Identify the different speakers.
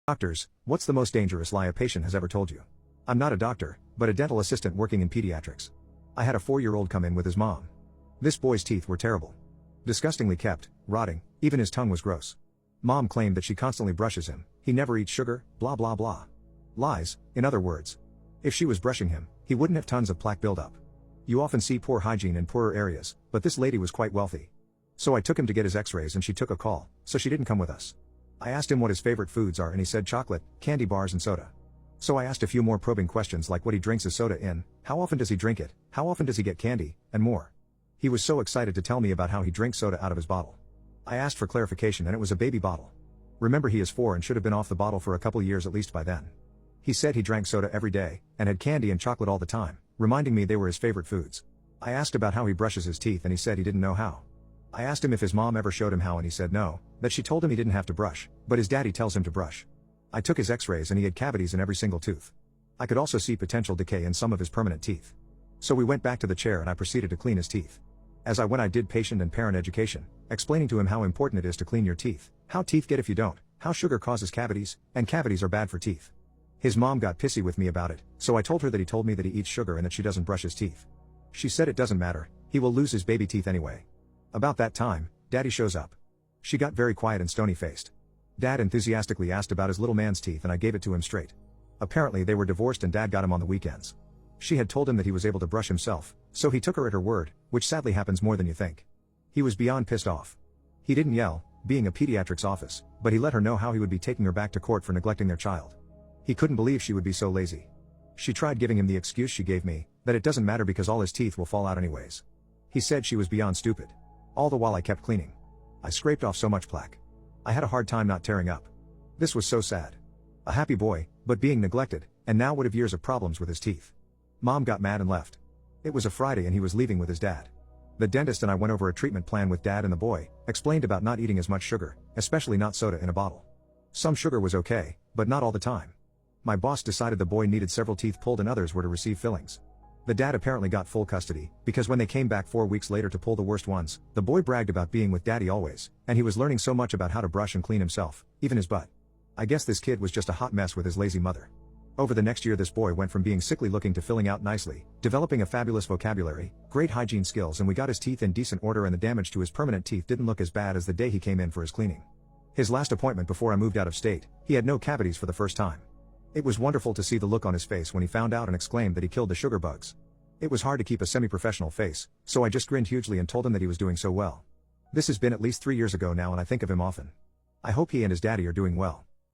Speaker 1: Doctors, what's the most dangerous lie a patient has ever told you? I'm not a doctor, but a dental assistant working in pediatrics. I had a 4-year-old come in with his mom. This boy's teeth were terrible. Disgustingly kept, rotting, even his tongue was gross. Mom claimed that she constantly brushes him, he never eats sugar, blah blah blah. Lies, in other words. If she was brushing him, he wouldn't have tons of plaque buildup. You often see poor hygiene in poorer areas, but this lady was quite wealthy. So I took him to get his x-rays and she took a call, so she didn't come with us. I asked him what his favorite foods are and he said chocolate, candy bars and soda. So I asked a few more probing questions like what he drinks his soda in, how often does he drink it, how often does he get candy, and more. He was so excited to tell me about how he drinks soda out of his bottle. I asked for clarification and it was a baby bottle. Remember, he is 4 and should have been off the bottle for a couple years at least by then. He said he drank soda every day, and had candy and chocolate all the time, reminding me they were his favorite foods. I asked about how he brushes his teeth and he said he didn't know how. I asked him if his mom ever showed him how and he said no, that she told him he didn't have to brush, but his daddy tells him to brush. I took his x-rays and he had cavities in every single tooth. I could also see potential decay in some of his permanent teeth. So we went back to the chair and I proceeded to clean his teeth. As I went I did patient and parent education, explaining to him how important it is to clean your teeth, how teeth get if you don't, how sugar causes cavities, and cavities are bad for teeth. His mom got pissy with me about it, so I told her that he told me that he eats sugar and that she doesn't brush his teeth. She said it doesn't matter, he will lose his baby teeth anyway. About that time, Daddy shows up. She got very quiet and stony-faced. Dad enthusiastically asked about his little man's teeth and I gave it to him straight. Apparently they were divorced and Dad got him on the weekends. She had told him that he was able to brush himself, so he took her at her word, which sadly happens more than you think. He was beyond pissed off. He didn't yell, being a pediatrics office, but he let her know how he would be taking her back to court for neglecting their child. He couldn't believe she would be so lazy. She tried giving him the excuse she gave me, that it doesn't matter because all his teeth will fall out anyways. He said she was beyond stupid. All the while I kept cleaning. I scraped off so much plaque. I had a hard time not tearing up. This was so sad. A happy boy, but being neglected, and now would have years of problems with his teeth. Mom got mad and left. It was a Friday and he was leaving with his dad. The dentist and I went over a treatment plan with Dad and the boy, explained about not eating as much sugar, especially not soda in a bottle. Some sugar was okay, but not all the time. My boss decided the boy needed several teeth pulled and others were to receive fillings. The dad apparently got full custody, because when they came back 4 weeks later to pull the worst ones, the boy bragged about being with Daddy always, and he was learning so much about how to brush and clean himself, even his butt. I guess this kid was just a hot mess with his lazy mother. Over the next year this boy went from being sickly looking to filling out nicely, developing a fabulous vocabulary, great hygiene skills, and we got his teeth in decent order and the damage to his permanent teeth didn't look as bad as the day he came in for his cleaning. His last appointment before I moved out of state, he had no cavities for the first time. It was wonderful to see the look on his face when he found out and exclaimed that he killed the sugar bugs. It was hard to keep a semi-professional face, so I just grinned hugely and told him that he was doing so well. This has been at least 3 years ago now and I think of him often. I hope he and his daddy are doing well.